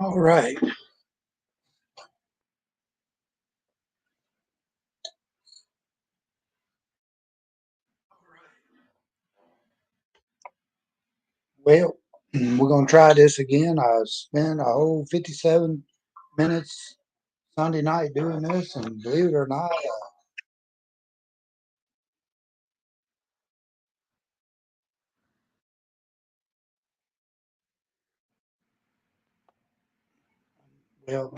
All right. Well, we're going to try this again. I spent a whole 57 minutes Sunday night doing this, and believe it or not, well,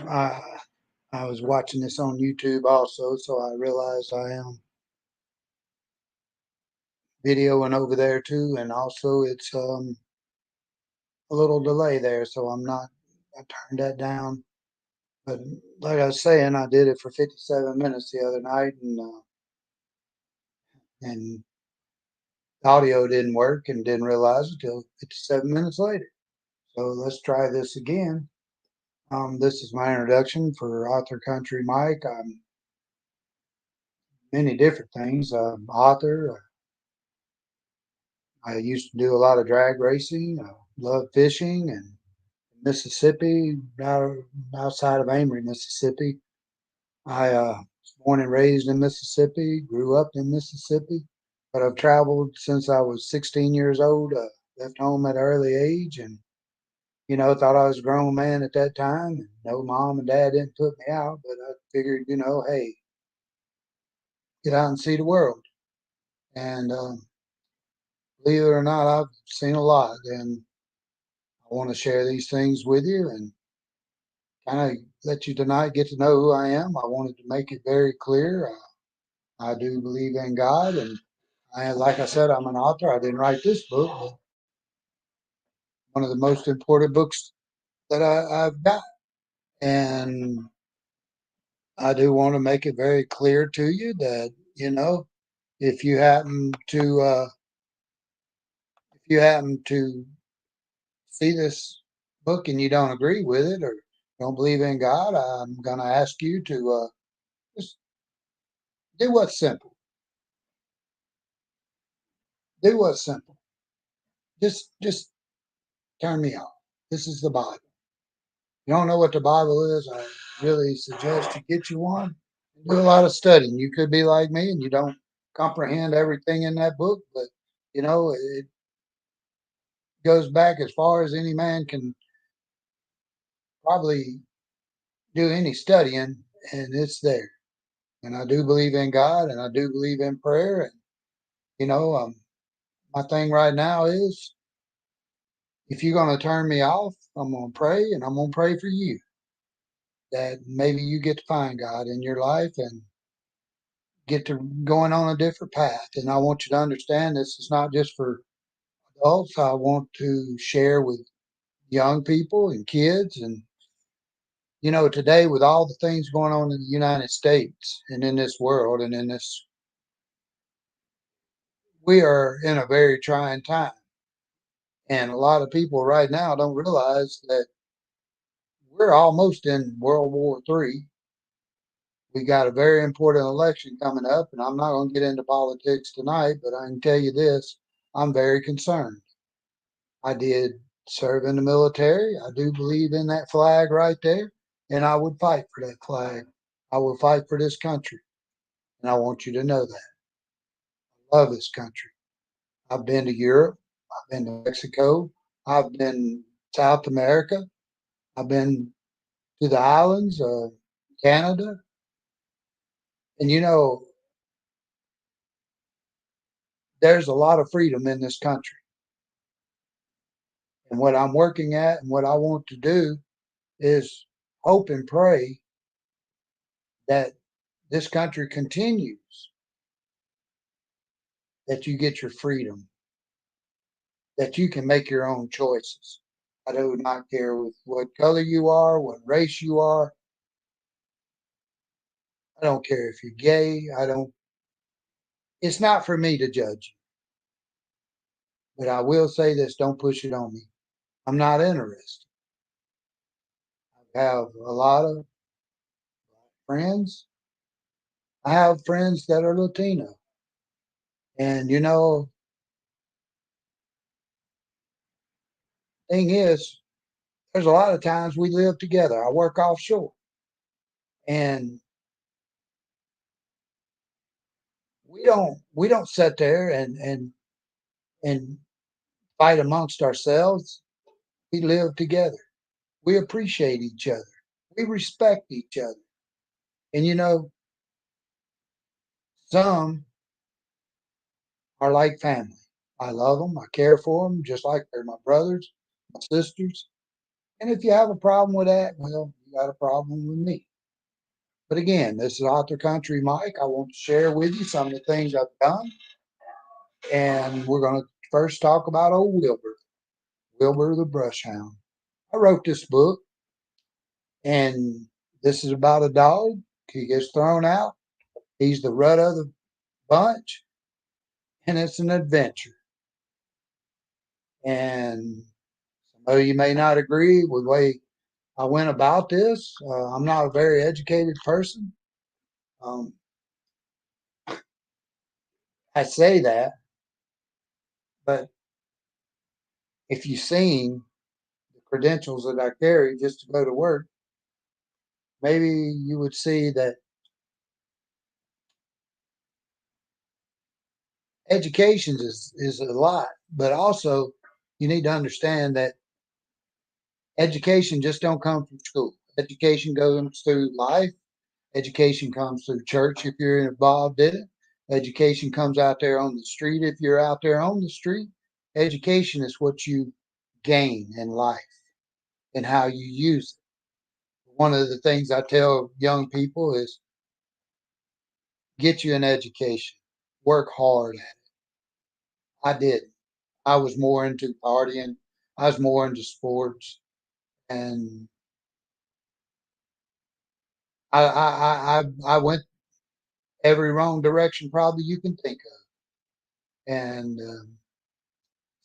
I was watching this on YouTube also, so I realized I am videoing over there too, and also it's a little delay there, so I turned that down. But like I was saying, I did it for 57 minutes the other night, and the audio didn't work and didn't realize it until 57 minutes later. So let's try this again. This is my introduction for Author Country Mike. I'm many different things. Author. I used to do a lot of drag racing. Love fishing and Mississippi, outside of Amory, Mississippi. I was born and raised in Mississippi, grew up in Mississippi, but I've traveled since I was 16 years old. Left home at an early age, and thought I was a grown man at that time. And no, mom and dad didn't put me out, but I figured, hey, get out and see the world. And believe it or not, I've seen a lot, and I want to share these things with you and kind of let you tonight get to know who I am. I wanted to make it very clear. I do believe in God, and like I said, I'm an author. I didn't write this book, but one of the most important books that I've got. And I do want to make it very clear to you that, if you happen to see this book and you don't agree with it or don't believe in God, I'm going to ask you to just do what's simple. Do what's simple. Just turn me off. This is the Bible. You don't know what the Bible is, I really suggest you get you one. Do a lot of studying. You could be like me and you don't comprehend everything in that book, but it goes back as far as any man can probably do any studying, and it's there. And I do believe in God, and I do believe in prayer. And you know, um, my thing right now is, if you're going to turn me off, I'm going to pray, and I'm going to pray for you that maybe you get to find God in your life and get to going on a different path. And I want you to understand this is not just for adults. I want to share with young people and kids. And today, with all the things going on in the United States and in this world and in this, we are in a very trying time. And a lot of people right now don't realize that we're almost in World War III. We got a very important election coming up, and I'm not going to get into politics tonight, but I can tell you this, I'm very concerned. I did serve in the military. I do believe in that flag right there, and I would fight for that flag. I will fight for this country, and I want you to know that. I love this country. I've been to Europe. I've been to Mexico. I've been South America. I've been to the islands of Canada. And there's a lot of freedom in this country. And what I'm working at and what I want to do is hope and pray that this country continues, that you get your freedom, that you can make your own choices. I do not care with what color you are, what race you are. I don't care if you're gay. I don't, it's not for me to judge you. But I will say this, don't push it on me. I'm not interested. I have a lot of friends. I have friends that are Latino. And thing is, there's a lot of times we live together. I work offshore, and we don't sit there and fight amongst ourselves. We live together. We appreciate each other. We respect each other. And some are like family. I love them. I care for them just like they're my brothers, my sisters. And if you have a problem with that, well, you got a problem with me. But again, this is Author Country Mike. I want to share with you some of the things I've done. And we're going to first talk about old Wilbur, Wilbur the Brush Hound. I wrote this book, and this is about a dog. He gets thrown out. He's the rut of the bunch, and it's an adventure. And some of you may not agree with the way I went about this. I'm not a very educated person. Um, I say that, but if you've seen the credentials that I carry just to go to work, maybe you would see that education is a lot, but also you need to understand that education just don't come from school. Education goes through life. Education comes through church if you're involved in it. Education comes out there on the street if you're out there on the street. Education is what you gain in life and how you use it. One of the things I tell young people is get you an education, work hard at it. I did. I was more into partying. I was more into sports, and I went every wrong direction probably you can think of. And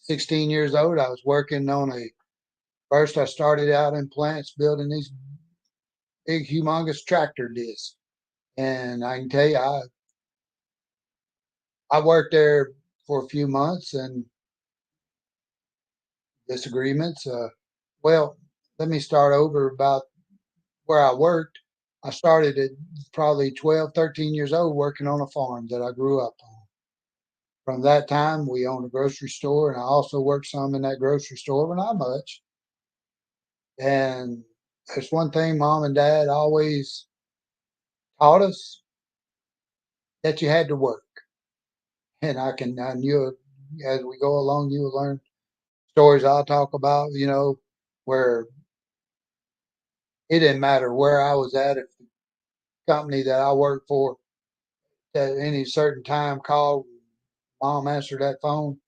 16 years old, I was working on a first. I started out in plants building these big, humongous tractor discs, and I can tell you, I worked there for a few months and disagreements. Well, let me start over about where I worked. I started at probably 12, 13 years old working on a farm that I grew up on. From that time, we owned a grocery store, and I also worked some in that grocery store, but not much. And there's one thing mom and dad always taught us that you had to work. And I knew it as we go along, you will learn stories I'll talk about, where it didn't matter where I was at, if the company that I worked for at any certain time called, mom answered that phone,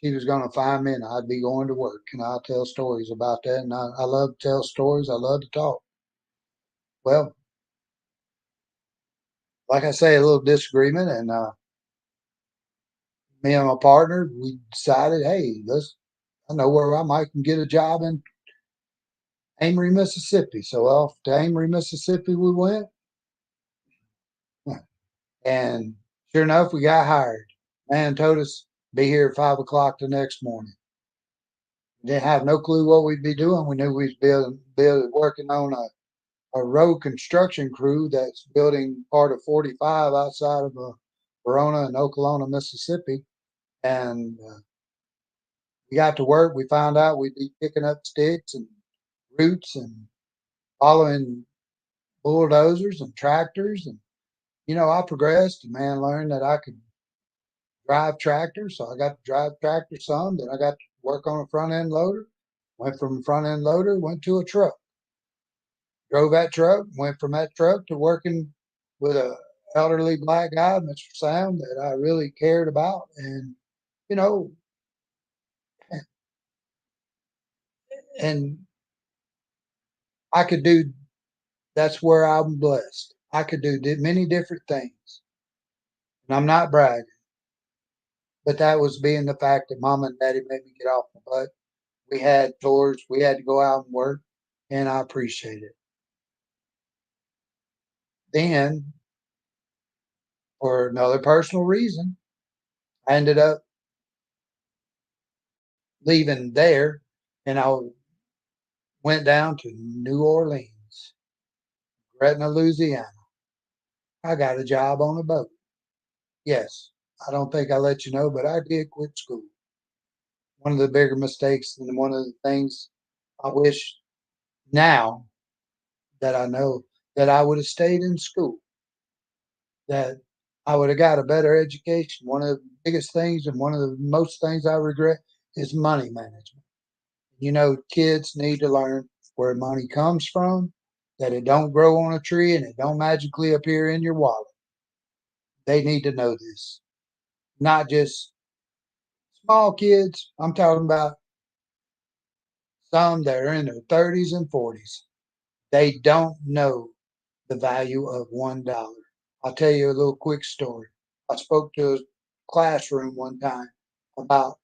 she was going to find me and I'd be going to work. And I'll tell stories about that. And I love to tell stories. I love to talk. Well, like I say, a little disagreement. And me and my partner, we decided, hey, I know where I might can get a job in Amory, Mississippi. So off to Amory, Mississippi we went. And sure enough, we got hired. Man told us be here at 5 o'clock the next morning. Didn't have no clue what we'd be doing. We knew we was working on a road construction crew that's building part of 45 outside of Verona and Okolona, Mississippi. And we got to work. We found out we'd be picking up sticks and roots and following bulldozers and tractors. And, I progressed and man learned that I could drive tractors. So I got to drive tractor some. Then I got to work on a front end loader. Went from front end loader, went to a truck. Drove that truck, went from that truck to working with a elderly black guy, Mr. Sam, that I really cared about. And, you know, and I could do, that's where I'm blessed. I could do many different things. And I'm not bragging, but that was being the fact that mom and daddy made me get off my butt. We had chores, we had to go out and work, and I appreciate it. Then, for another personal reason, I ended up leaving there, and went down to New Orleans, Gretna, Louisiana. I got a job on a boat. Yes, I don't think I let you know, but I did quit school. One of the bigger mistakes and one of the things I wish now that I know that I would have stayed in school, that I would have got a better education. One of the biggest things and one of the most things I regret is money management. Kids need to learn where money comes from, that it don't grow on a tree and it don't magically appear in your wallet. They need to know this. Not just small kids. I'm talking about some that are in their 30s and 40s. They don't know the value of $1. I'll tell you a little quick story. I spoke to a classroom one time about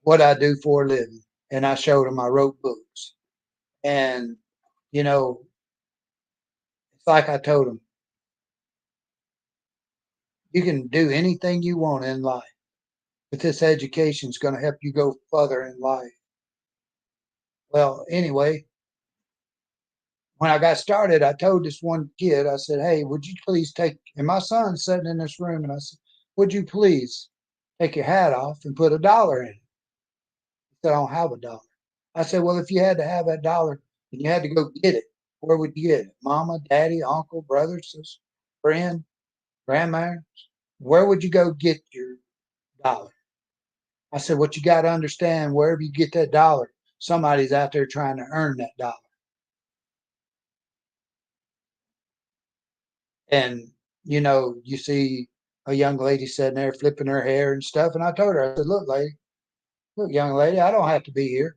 what I do for a living, and I showed them I wrote books. And, you know, it's like I told them, you can do anything you want in life, but this education is going to help you go further in life. Well, anyway, when I got started, I told this one kid, I said, "Hey, would you please take," and my son's sitting in this room, and I said, "Would you please take your hat off and put $1 in it?" He said, "I don't have $1." I said, "Well, if you had to have that dollar and you had to go get it, where would you get it? Mama, daddy, uncle, brother, sister, friend, grandma? Where would you go get your dollar?" I said, "What you got to understand, wherever you get that dollar, somebody's out there trying to earn that dollar." And, you see a young lady sitting there flipping her hair and stuff. And I told her, I said, look, young lady, I don't have to be here.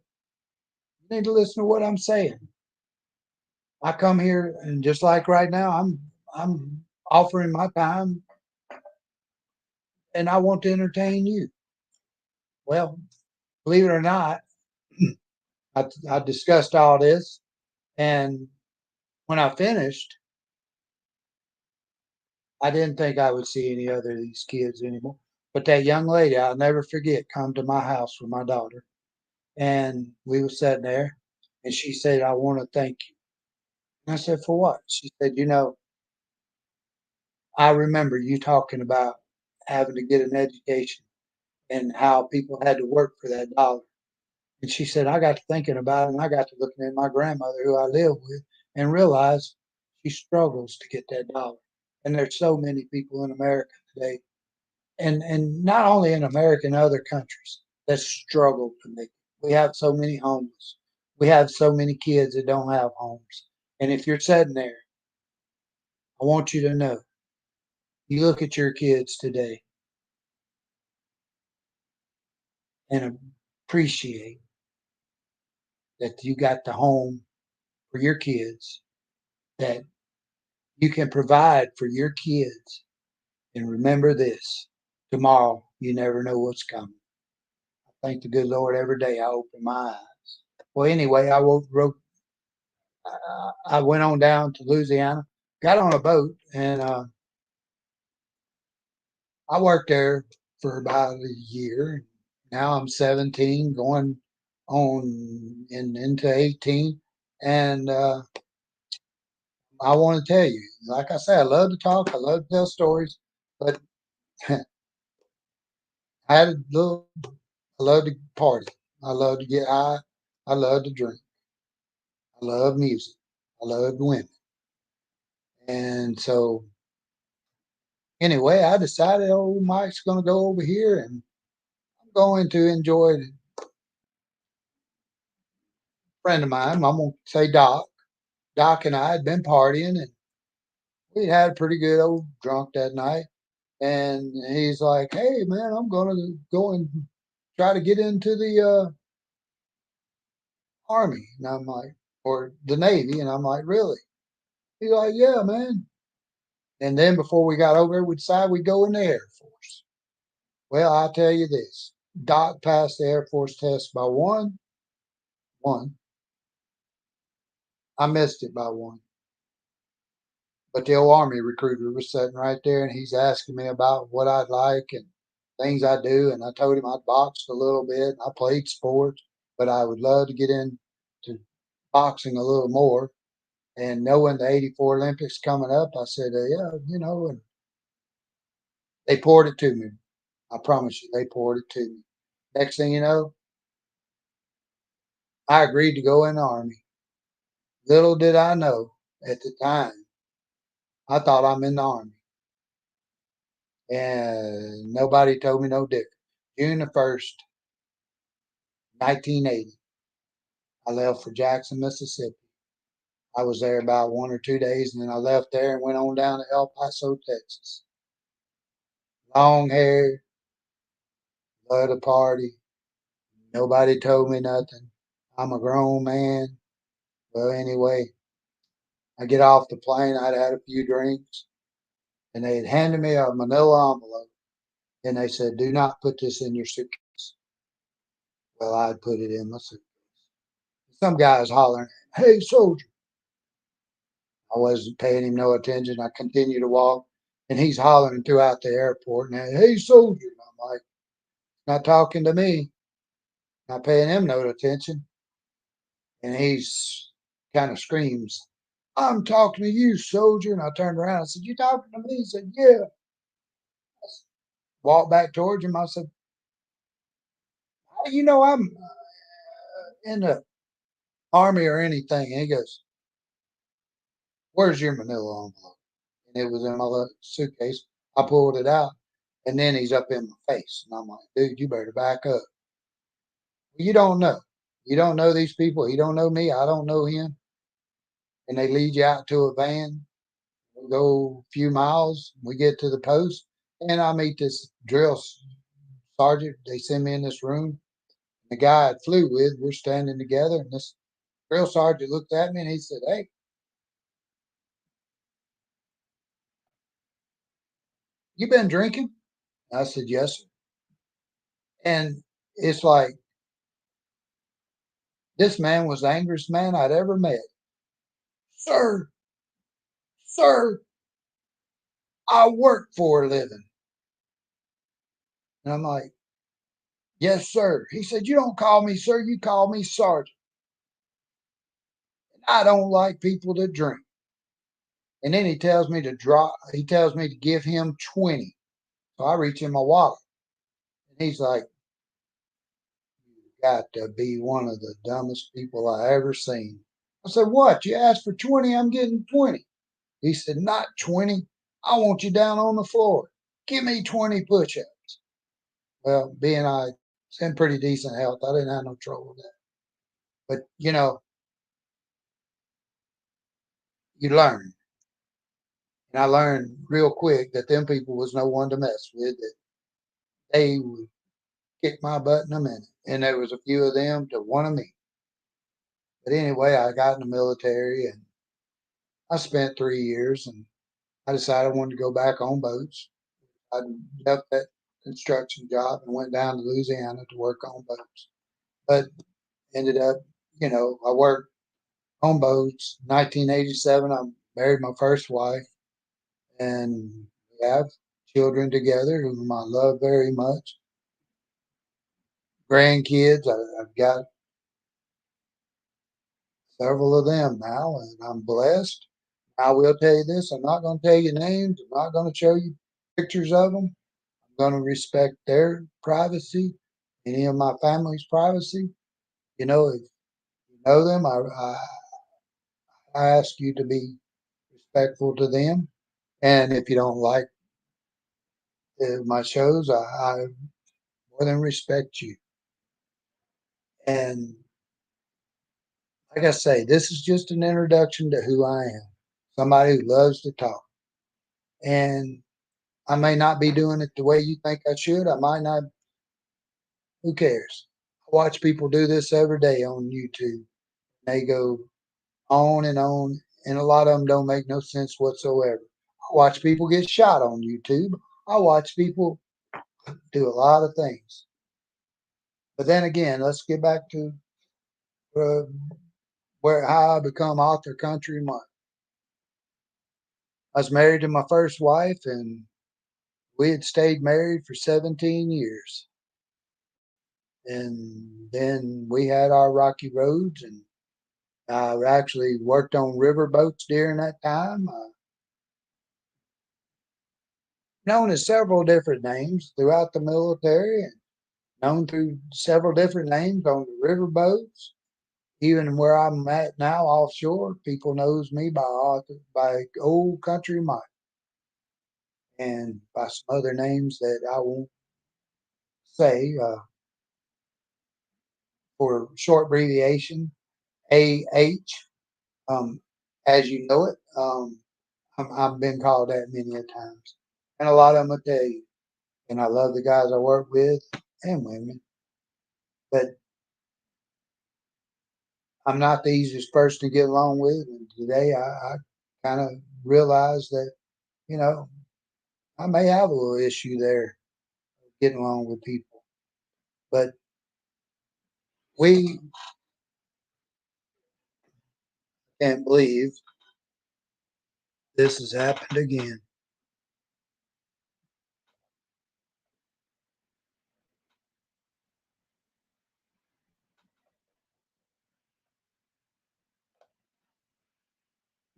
You need to listen to what I'm saying. I come here and just like right now, I'm offering my time and I want to entertain you. Well, believe it or not, I discussed all this. And when I finished, I didn't think I would see any other of these kids anymore. But that young lady, I'll never forget, come to my house with my daughter. And we were sitting there, and she said, "I want to thank you." And I said, "For what?" She said, "I remember you talking about having to get an education and how people had to work for that dollar." And she said, "I got to thinking about it, and I got to looking at my grandmother who I live with and realized she struggles to get that dollar." And there's so many people in America today, and not only in America, in other countries that struggle to make it. We have so many homeless. We have so many kids that don't have homes. And if you're sitting there, I want you to know, you look at your kids today and appreciate that you got the home for your kids, that you can provide for your kids. And remember this, tomorrow, you never know what's coming. I thank the good Lord every day I open my eyes. Well, anyway, I went on down to Louisiana, got on a boat, and I worked there for about a year. Now I'm 17, going on into 18, and I want to tell you, like I said, I love to talk, I love to tell stories, but I had a little. I love to party. I love to get high. I love to drink. I love music. I love women, and so anyway, I decided, oh, Mike's going to go over here and I'm going to enjoy a friend of mine. I'm going to say Doc. Doc and I had been partying and we had a pretty good old drunk that night. And he's like, "Hey, man, I'm going to go and try to get into the Army." And I'm like, or the Navy. And I'm like, "Really?" He's like, "Yeah, man." And then before we got over there, we decided we'd go in the Air Force. Well, I'll tell you this, Doc passed the Air Force test by one. I missed it by one. But the old Army recruiter was sitting right there and he's asking me about what I'd like and things I do. And I told him I'd boxed a little bit and I played sports. but I would love to get into boxing a little more. And knowing the '84 Olympics coming up, I said, yeah, and they poured it to me. I promise you, they poured it to me. Next thing you know, I agreed to go in the Army. Little did I know at the time, I thought I'm in the Army. And nobody told me no different. June the 1st, 1980, I left for Jackson, Mississippi. I was there about 1 or 2 days, and then I left there and went on down to El Paso, Texas. Long hair, love to party. Nobody told me nothing. I'm a grown man. Well, anyway, I get off the plane. I'd had a few drinks, and they had handed me a manila envelope, and they said, "Do not put this in your suitcase." Well, I'd put it in my suitcase. Some guy's hollering, "Hey, soldier." I wasn't paying him no attention. I continued to walk, and he's hollering throughout the airport, and "Hey, soldier." And I'm like, not talking to me, not paying him no attention. And he's kind of screams, "I'm talking to you, soldier." And I turned around. I said, "You talking to me?" He said, "Yeah." Walked back towards him. I said, "How do you know I'm in the Army or anything?" And he goes, "Where's your manila envelope?" And it was in my suitcase. I pulled it out, and then he's up in my face. And I'm like, "Dude, you better back up. You don't know. You don't know these people. He don't know me. I don't know him." And they lead you out to a van. We go a few miles. We get to the post, and I meet this sergeant. They send me in this room. The guy I flew with, we're standing together, and this drill sergeant looked at me and he said, "Hey, you been drinking?" I said, "Yes, sir." And it's like this man was the angriest man I'd ever met. "Sir, sir, I work for a living." And I'm like, "Yes, sir." He said, "You don't call me sir, you call me sergeant. And I don't like people that drink." And then he tells me to give him 20. So I reach in my wallet, and he's like, "You got to be one of the dumbest people I ever seen." I said, "What? You asked for 20, I'm getting 20. He said, "Not 20. I want you down on the floor. Give me 20 push ups." Well, being I was in pretty decent health, I didn't have no trouble with that. But, you learn. And I learned real quick that them people was no one to mess with, that they would kick my butt in a minute. And there was a few of them to one of me. But anyway, I got in the military and I spent 3 years, and I decided I wanted to go back on boats. I left that construction job and went down to Louisiana to work on boats. But ended up, I worked on boats. 1987, I married my first wife, and we have children together whom I love very much. Grandkids, I've got several of them now, and I'm blessed. I will tell you this: I'm not going to tell you names. I'm not going to show you pictures of them. I'm going to respect their privacy, any of my family's privacy. If you know them, I ask you to be respectful to them. And if you don't like my shows, I more than respect you. And like I say, this is just an introduction to who I am. Somebody who loves to talk. And I may not be doing it the way you think I should. I might not. Who cares? I watch people do this every day on YouTube. They go on, and a lot of them don't make no sense whatsoever. I watch people get shot on YouTube. I watch people do a lot of things. But then again, let's get back to uh, where how I become author country month. I was married to my first wife, and we had stayed married for 17 years. And then we had our rocky roads, and I actually worked on river boats during that time. Known as several different names throughout the military, and known through several different names on the river boats. Even where I'm at now, offshore, people knows me by Old Country Mike and by some other names that I won't say for short abbreviation, AH. Um, as you know it, I've been called that many a times, and a lot of them will tell you. And I love the guys I work with and women, but I'm not the easiest person to get along with. And today I kind of realized that, you know, I may have a little issue there getting along with people. But we can't believe this has happened again.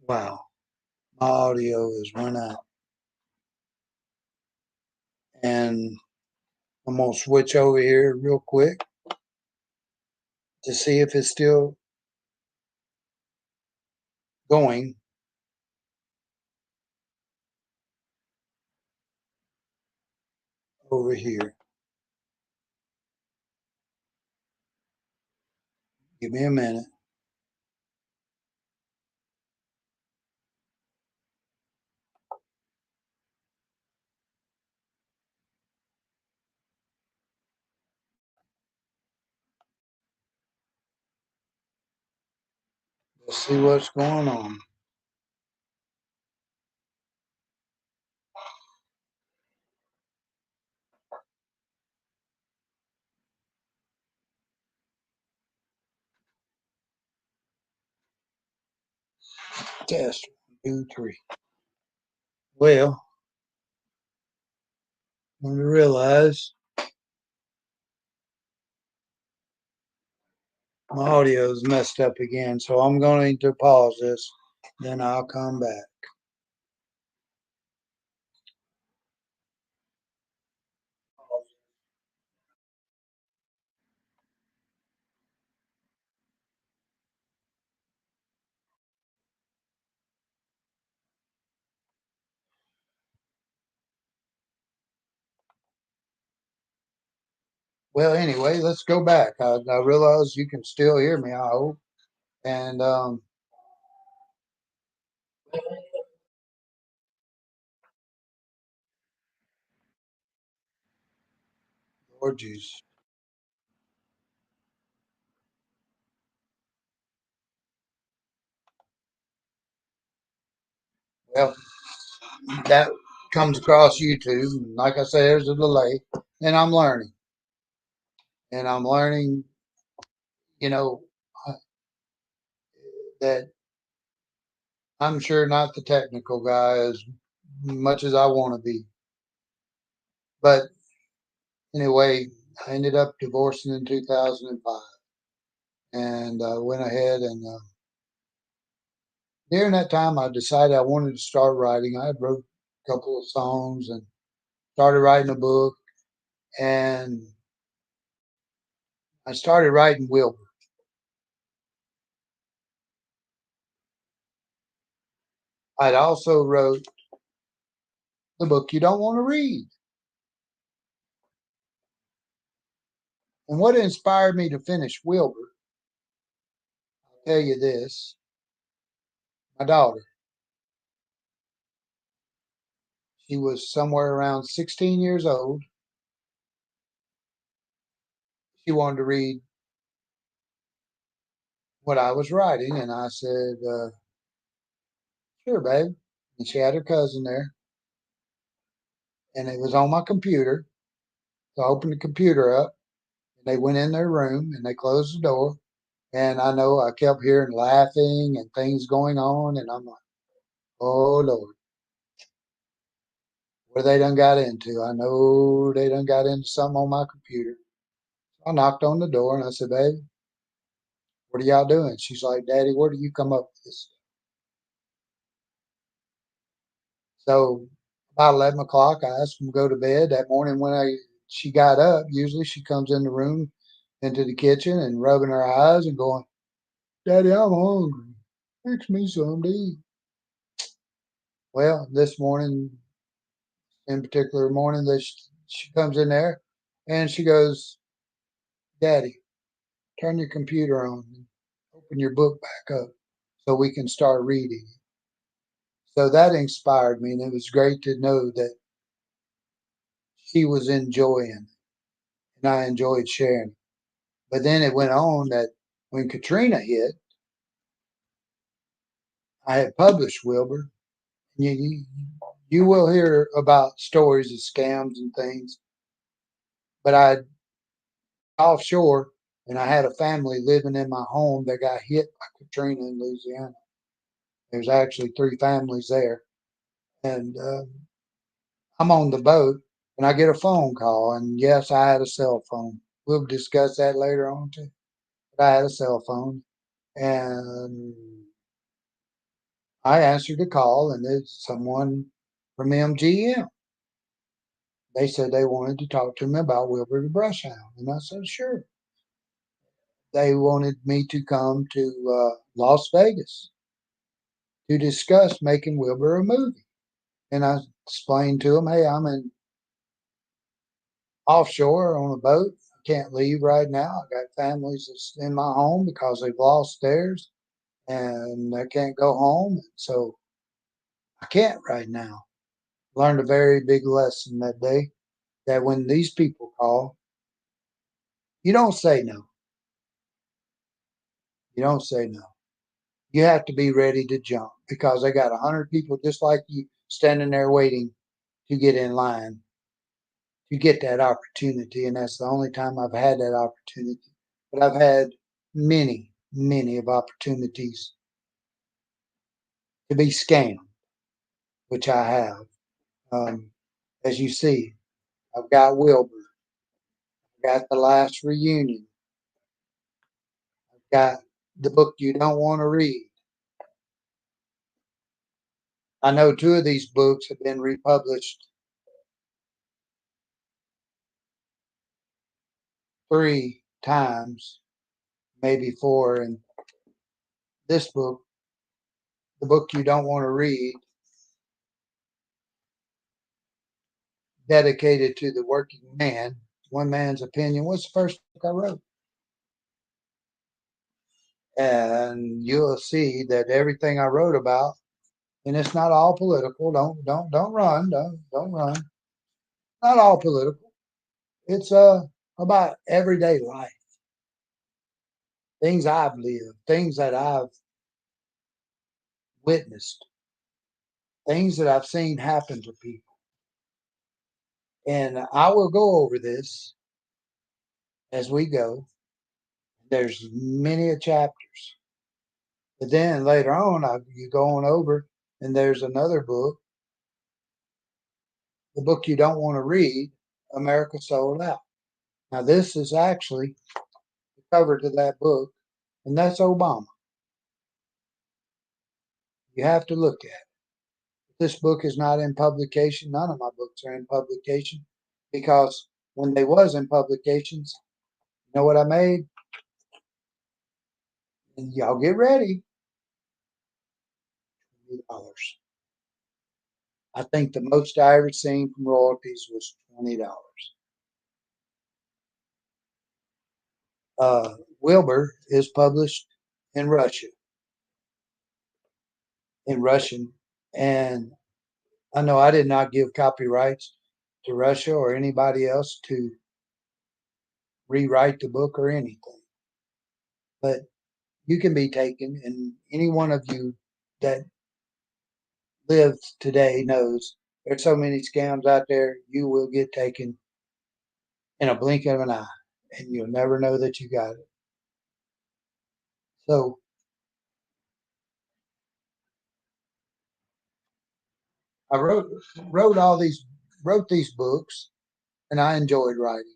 Wow. My audio is run out. And I'm going to switch over here real quick to see if it's still going over here. Give me a minute. Let's see what's going on. Test 1, 2, 3. Well, when we realize my audio is messed up again, so I'm going to pause this. Then I'll come back. Well, anyway, let's go back. I realize you can still hear me, I hope. And Lord Jesus. Well, that comes across YouTube. Like I say, there's a delay, and I'm learning. And I'm learning, you know, uh, that I'm sure not the technical guy as much as I want to be. But anyway, I ended up divorcing in 2005, and went ahead and during that time, I decided I wanted to start writing. I had wrote a couple of songs and started writing a book, and I started writing Wilbur. I'd also wrote the book you don't want to read. And what inspired me to finish Wilbur, I'll tell you this, my daughter. She was somewhere around 16 years old. She wanted to read what I was writing, and I said, sure, babe. And she had her cousin there, and it was on my computer. So I opened the computer up, and they went in their room, and they closed the door. And I know I kept hearing laughing and things going on, and I'm like, oh Lord, what they done got into? I know they done got into something on my computer. I knocked on the door and I said, "Baby, what are y'all doing?" She's like, "Daddy, where do you come up with this?" So about 11 o'clock, I asked them to go to bed. That morning when she got up, usually she comes in the room into the kitchen and rubbing her eyes and going, "Daddy, I'm hungry. Fix me something to eat." Well, this morning, in particular morning, that she comes in there and she goes, "Daddy, turn your computer on and open your book back up so we can start reading." So that inspired me, and it was great to know that she was enjoying and I enjoyed sharing. But then it went on that when Katrina hit, I had published Wilbur. You will hear about stories of scams and things, but I offshore and I had a family living in my home that got hit by Katrina in Louisiana. There's actually three families there, and I'm on the boat and I get a phone call. And yes, I had a cell phone. We'll discuss that later on too. But I had a cell phone, and I answered the call, and it's someone from MGM. They said they wanted to talk to me about Wilbur the Brush Hound, and I said sure. They wanted me to come to Las Vegas to discuss making Wilbur a movie, and I explained to them, "Hey, I'm in offshore on a boat. I can't leave right now. I got families that's in my home because they've lost theirs, and they can't go home, so I can't right now." Learned a very big lesson that day that when these people call, you don't say no. You don't say no. You have to be ready to jump because they got 100 people just like you standing there waiting to get in line to get that opportunity. And that's the only time I've had that opportunity. But I've had many, many of opportunities to be scammed, which I have. Um, as you see, I've got Wilbur, I've got The Last Reunion, I've got the book you don't want to read. I know two of these books have been republished 3 times, maybe four. And this book, the book you don't want to read, dedicated to the working man, one man's opinion, was the first book I wrote. And you'll see that everything I wrote about, and it's not all political. Don't run. Don't run. Not all political. It's about everyday life, things I've lived, things that I've witnessed, things that I've seen happen to people. And I will go over this as we go. There's many a chapters. But then later on, you go on over, and there's another book, the book you don't want to read, America Sold Out. Now, this is actually the cover to that book, and that's Obama. You have to look at it. This book is not in publication. None of my books are in publication because when they was in publications, you know what I made? And y'all get ready. $20. I think the most I ever seen from royalties was $20. Wilbur is published in Russia, in Russian, and I know I did not give copyrights to Russia or anybody else to rewrite the book or anything, but you can be taken, and any one of you that lives today knows there's so many scams out there. You will get taken in a blink of an eye, and you'll never know that you got it. So I wrote all these wrote these books, and I enjoyed writing.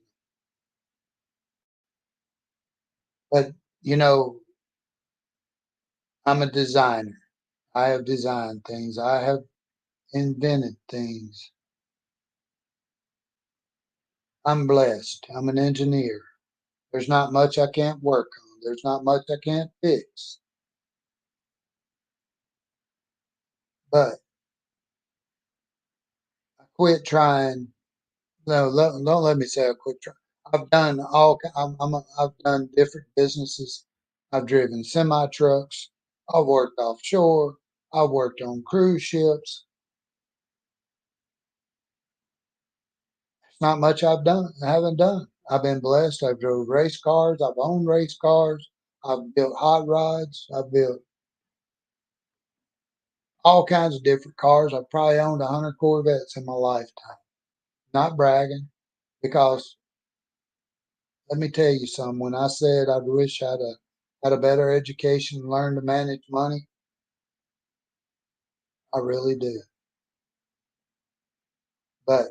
But, you know, I'm a designer. I have designed things. I have invented things. I'm blessed. I'm an engineer. There's not much I can't work on. There's not much I can't fix. But I quit trying. No, don't let me say I quit trying. I've done I've done different businesses. I've driven semi trucks. I've worked offshore. I've worked on cruise ships. It's not much I haven't done. I've been blessed. I've drove race cars. I've owned race cars. I've built hot rods. I've built all kinds of different cars. I've probably owned 100 Corvettes in my lifetime. Not bragging, because let me tell you something. When I said I wish I'd had a better education and learned to manage money, I really do. But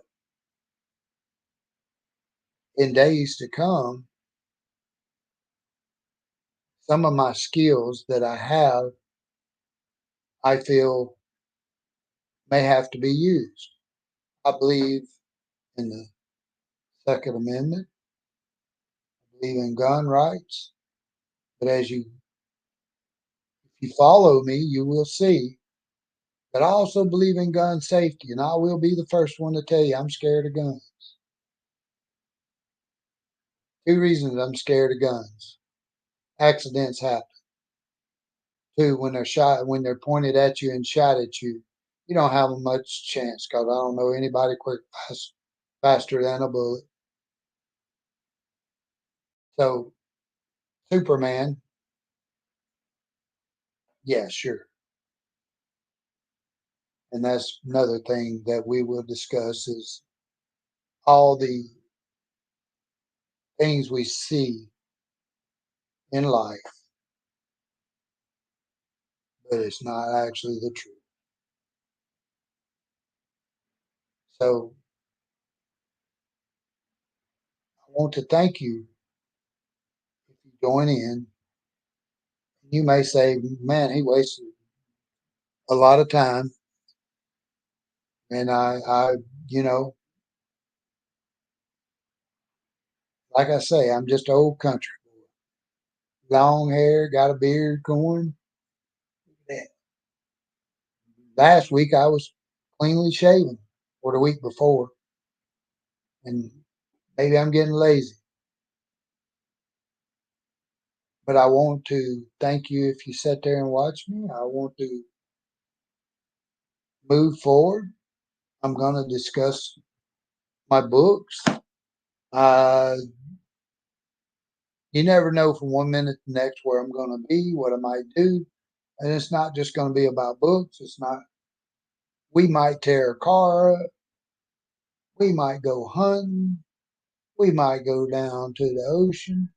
in days to come, some of my skills that I have, I feel may have to be used. I believe in the Second Amendment. I believe in gun rights. But if you follow me, you will see that I also believe in gun safety, and I will be the first one to tell you I'm scared of guns. Two reasons I'm scared of guns. Accidents happen. Two, when they're pointed at you and shot at you, you don't have much chance, because I don't know anybody faster than a bullet. So Superman, yeah, sure. And that's another thing that we will discuss is all the things we see in life, but it's not actually the truth. So I want to thank you if you join in. You may say, man, he wasted a lot of time. And you know, like I say, I'm just an old country boy. Long hair, got a beard going. Eh, Last week I was cleanly shaven, or the week before. And maybe I'm getting lazy. But I want to thank you if you sit there and watch me. I want to move forward. I'm going to discuss my books. Uh, you never know from one minute to the next where I'm going to be, what I might do. And it's not just going to be about books. It's not, we might tear a car up. We might go hunting. We might go down to the ocean.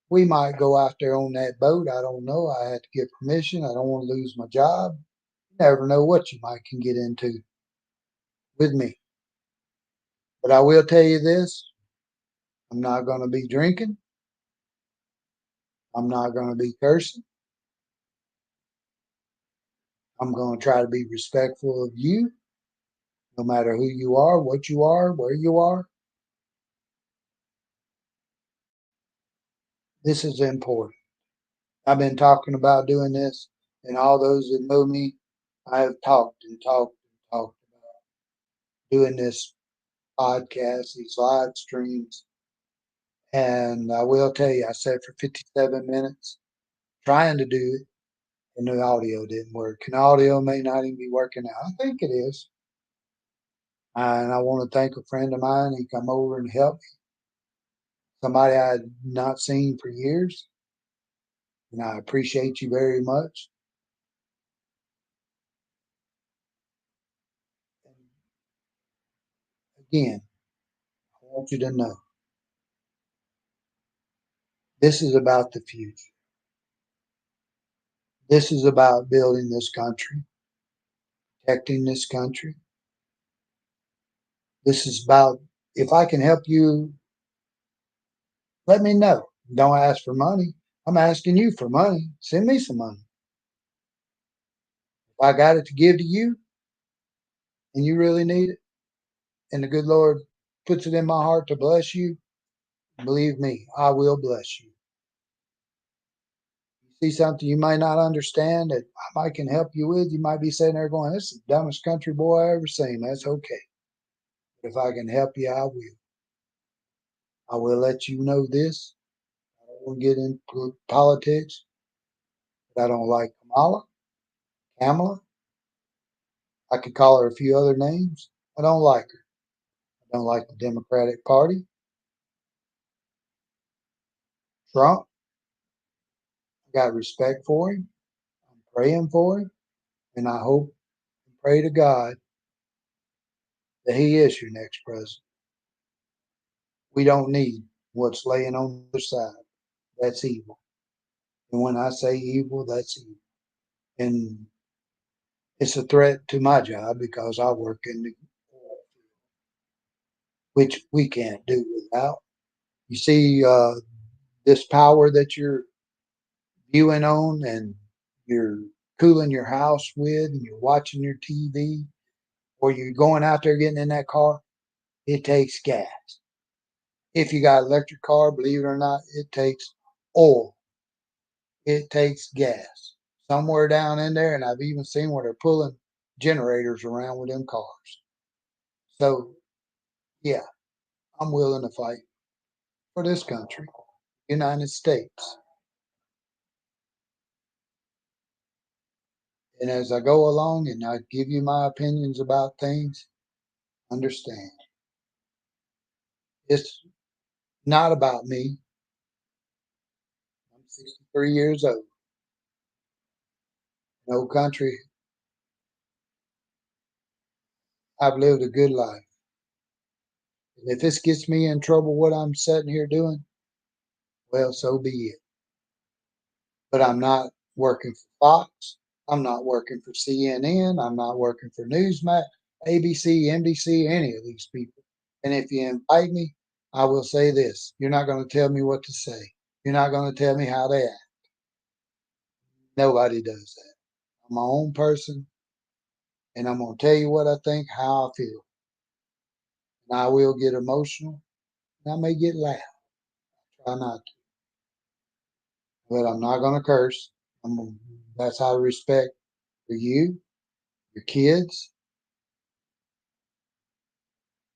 We might go out there on that boat. I don't know. I have to get permission. I don't want to lose my job. You never know what you might can get into with me. But I will tell you this, I'm not going to be drinking. I'm not going to be cursing. I'm going to try to be respectful of you, no matter who you are, what you are, where you are. This is important. I've been talking about doing this, and all those that know me, I have talked and talked and talked about doing this podcast, these live streams. And I will tell you, I sat for 57 minutes trying to do it, and the audio didn't work. And the audio may not even be working out. I think it is. And I want to thank a friend of mine. He come over and helped me. Somebody I had not seen for years. And I appreciate you very much. And again, I want you to know this is about the future. This is about building this country, protecting this country. This is about, if I can help you, let me know. Don't ask for money. I'm asking you for money. Send me some money. If I got it to give to you and you really need it, and the good Lord puts it in my heart to bless you, believe me, I will bless you. You see something you might not understand that I might can help you with, you might be sitting there going, "This is the dumbest country boy I ever seen." That's okay. But if I can help you, I will. I will let you know this. I don't want to get into politics, but I don't like Kamala. I could call her a few other names. I don't like her. I don't like the Democratic Party. Trump, I got respect for him. I'm praying for him. And I hope and pray to God that he is your next president. We don't need what's laying on the other side. That's evil. And when I say evil, that's evil. And it's a threat to my job because I work in the oil field, which we can't do without. You see, this power that you're viewing on and you're cooling your house with and you're watching your TV or you're going out there getting in that car, it takes gas. If you got an electric car, believe it or not, it takes oil. It takes gas. Somewhere down in there, and I've even seen where they're pulling generators around with them cars. So, yeah, I'm willing to fight for this country, United States. And as I go along and I give you my opinions about things, understand it's not about me. I'm 63 years old. No country. I've lived a good life. And if this gets me in trouble, what I'm sitting here doing, well, so be it. But I'm not working for Fox. I'm not working for CNN. I'm not working for Newsmax, ABC, NBC, any of these people. And if you invite me, I will say this: you're not going to tell me what to say. You're not going to tell me how to act. Nobody does that. I'm my own person, and I'm going to tell you what I think, how I feel. And I will get emotional, and I may get loud. Try not to, but I'm not going to curse. That's out of respect for you, your kids,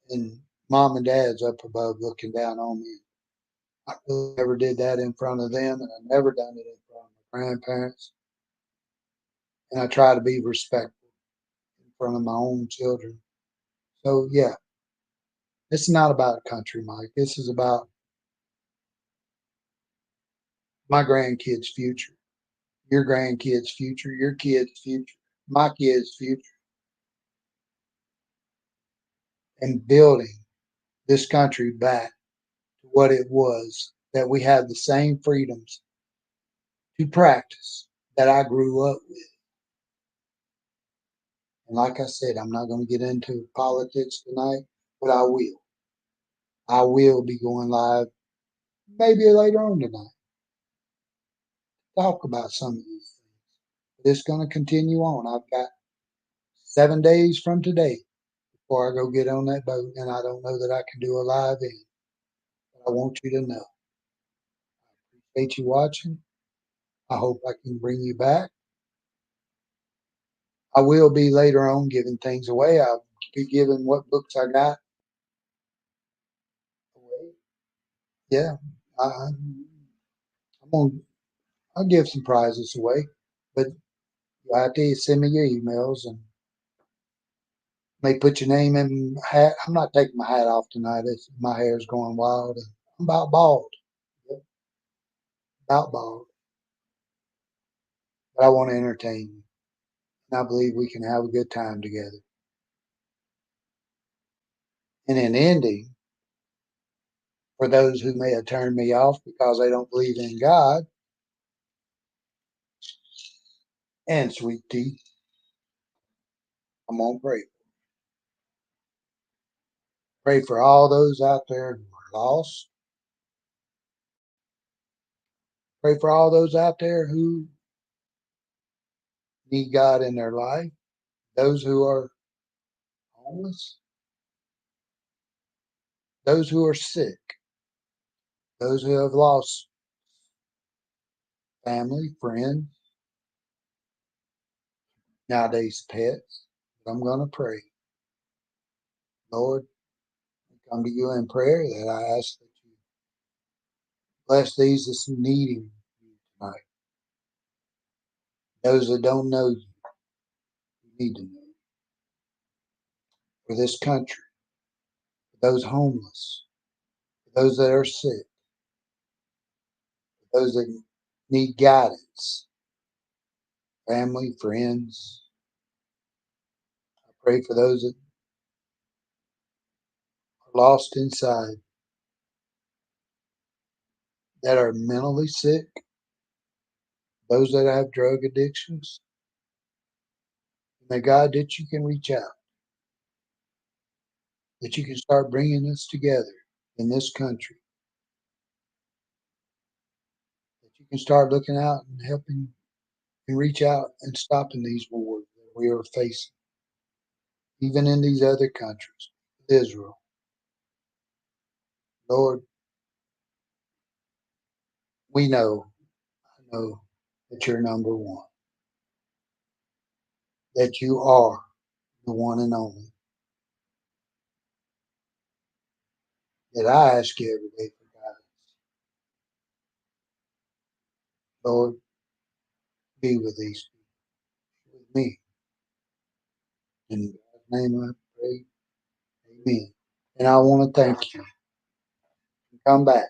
and mom and dad's up above looking down on me. I really never did that in front of them, and I never done it in front of my grandparents. And I try to be respectful in front of my own children. So yeah, it's not about country, Mike. This is about my grandkids' future, your grandkids' future, your kids' future, my kids' future, and building this country back to what it was, that we have the same freedoms to practice that I grew up with. And like I said, I'm not going to get into politics tonight, but I will. I will be going live maybe later on tonight. Talk about some of these things. But it's going to continue on. I've got 7 days from today before I go get on that boat, and I don't know that I can do a live in. But I want you to know. Appreciate you watching. I hope I can bring you back. I will be later on giving things away. I'll be giving what books I got away. Yeah, I'm gonna. I'll give some prizes away, but you have to send me your emails and may put your name in hat. I'm not taking my hat off tonight. My hair's going wild. And I'm about bald. Yep, about bald. But I want to entertain you. And I believe we can have a good time together. And in ending, for those who may have turned me off because they don't believe in God and sweet tea, I'm going to pray. Pray for all those out there who are lost, Pray for all those out there who need God in their life, those who are homeless, those who are sick, those who have lost family, friends, nowadays pets. I'm going to pray. Lord, I come to you in prayer that I ask that you bless these that's needing you tonight. Those that don't know you, need to know you. For this country, for those homeless, for those that are sick, for those that need guidance, family, friends. I pray for those that are lost inside, that are mentally sick, those that have drug addictions. May God, that you can reach out, that you can start bringing us together in this country, that you can start looking out and helping and reach out and stopping these wars that we are facing, even in these other countries, Israel. Lord, we know, I know that you're number one, that you are the one and only, that I ask you every day for guidance. Lord, be with these people, with me. In God's name I pray, amen. And I want to thank you. Come back.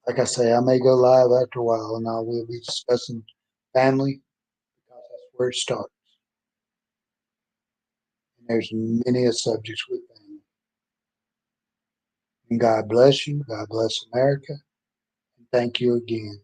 Like I say, I may go live after a while and I will be discussing family because that's where it starts. And there's many a subjects with family. And God bless you. God bless America. And thank you again.